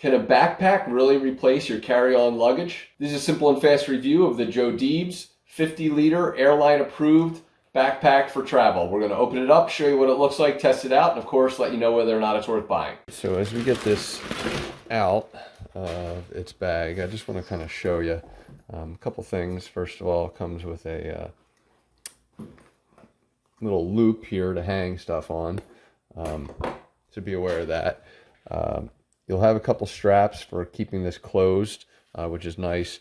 Can a backpack really replace your carry-on luggage? This is a simple and fast review of the JODEBES 50-liter Airline approved backpack for travel. We're going to open it up, show you what it looks like, test it out, and of course let you know whether or not it's worth buying. So as we get this out of its bag, I just want to kind of show you a couple things. First of all, it comes with a little loop here to hang stuff on, so be aware of that. You'll have a couple straps for keeping this closed, which is nice.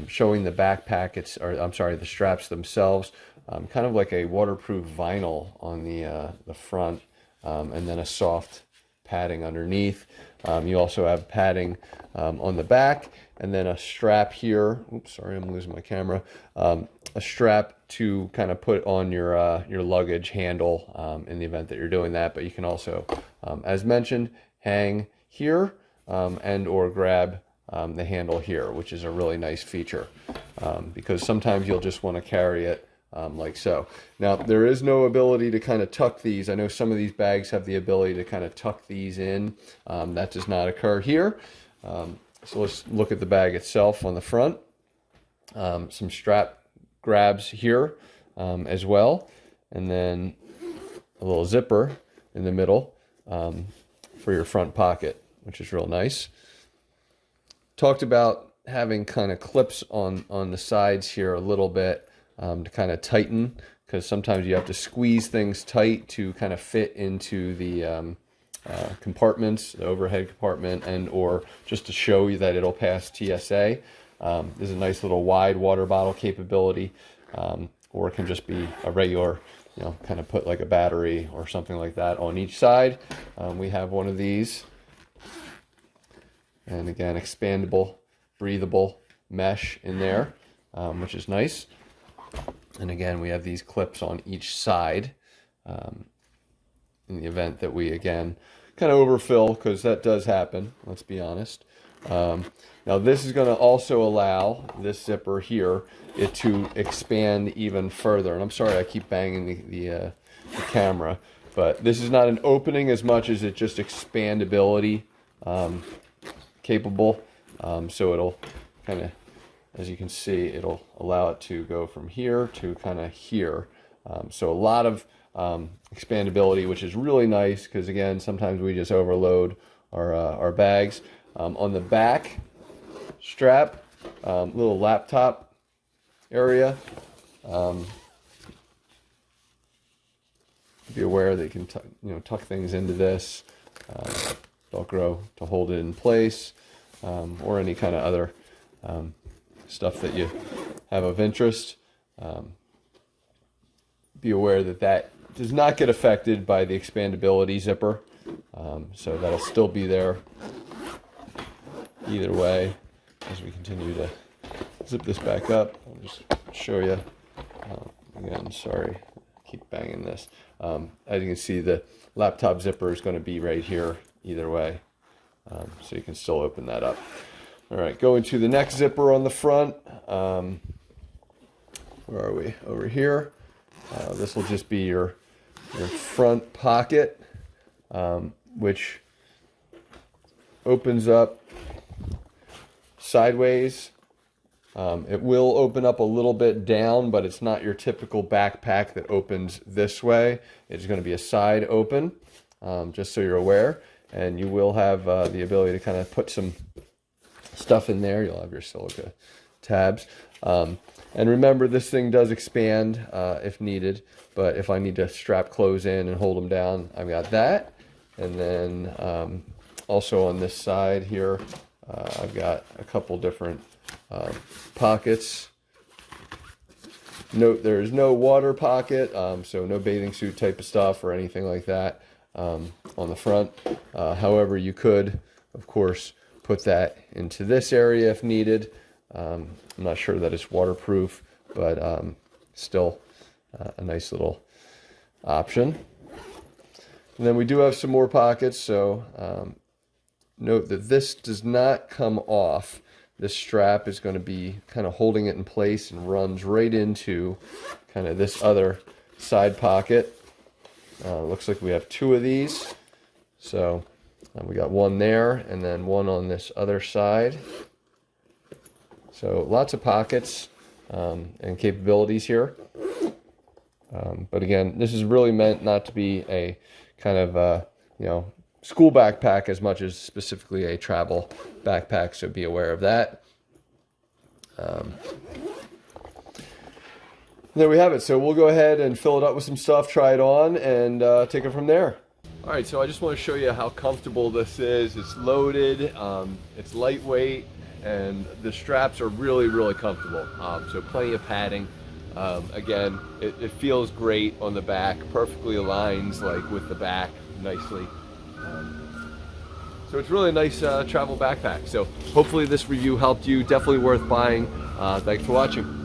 Showing the backpack, the straps themselves, kind of like a waterproof vinyl on the front, and then a soft padding underneath. You also have padding on the back, and then a strap here. Oops, sorry, I'm losing my camera. A strap to kind of put on your luggage handle in the event that you're doing that. But you can also, as mentioned, hang here and or grab the handle here, which is a really nice feature, because sometimes you'll just want to carry it like so. Now, there is no ability to kind of tuck these. I know some of these bags have the ability to kind of tuck these in. That does not occur here. So let's look at the bag itself on the front. Some strap grabs here as well, and then a little zipper in the middle for your front pocket, which is real nice. Talked about having kind of clips on the sides here a little bit to kind of tighten, because sometimes you have to squeeze things tight to kind of fit into the compartments, the overhead compartment, and or just to show you that it'll pass TSA. There's a nice little wide water bottle capability, or it can just be a regular, kind of put like a battery or something like that on each side. We have one of these. And again, expandable, breathable mesh in there, which is nice. And again, we have these clips on each side in the event that we, again, kind of overfill, because that does happen, let's be honest. Now, this is going to also allow this zipper here, it to expand even further. And I'm sorry I keep banging the camera, but this is not an opening as much as it just expandability capable. So it'll kind of, as you can see, it'll allow it to go from here to kind of here. So a lot of expandability, which is really nice, because again, sometimes we just overload our bags. On the back strap, little laptop area. Be aware that you can tuck things into this. Velcro to hold it in place, or any kind of other stuff that you have of interest. Be aware that that does not get affected by the expandability zipper, so that'll still be there either way. As we continue to zip this back up, I'll just show you. Again, sorry, keep banging this. As you can see, the laptop zipper is going to be right here either way, so you can still open that up. All right, going to the next zipper on the front. Where are we? Over here. This will just be your front pocket, which opens up sideways. It will open up a little bit down, but it's not your typical backpack that opens this way. It's going to be a side open, just so you're aware. And you will have the ability to kind of put some stuff in there. You'll have your silica tabs. And remember, this thing does expand if needed, but if I need to strap clothes in and hold them down, I've got that. And then also on this side here, I've got a couple different pockets. Note there is no water pocket, so no bathing suit type of stuff or anything like that on the front. However, you could, of course, put that into this area if needed. I'm not sure that it's waterproof, but still a nice little option. And then we do have some more pockets, so note that this does not come off. This strap is going to be kind of holding it in place and runs right into kind of this other side pocket. Looks like we have two of these. So We got one there and then one on this other side. So lots of pockets and capabilities here. But again, this is really meant not to be a kind of, you know, school backpack as much as specifically a travel backpack, so be aware of that. There we have it. So we'll go ahead and fill it up with some stuff, try it on, and take it from there. All right, so I just want to show you how comfortable this is. It's loaded, it's lightweight, and the straps are really, really comfortable. So plenty of padding. Again, it feels great on the back, perfectly aligns like with the back nicely. So it's really a nice travel backpack. So hopefully this review helped you. Definitely worth buying. Thanks for watching.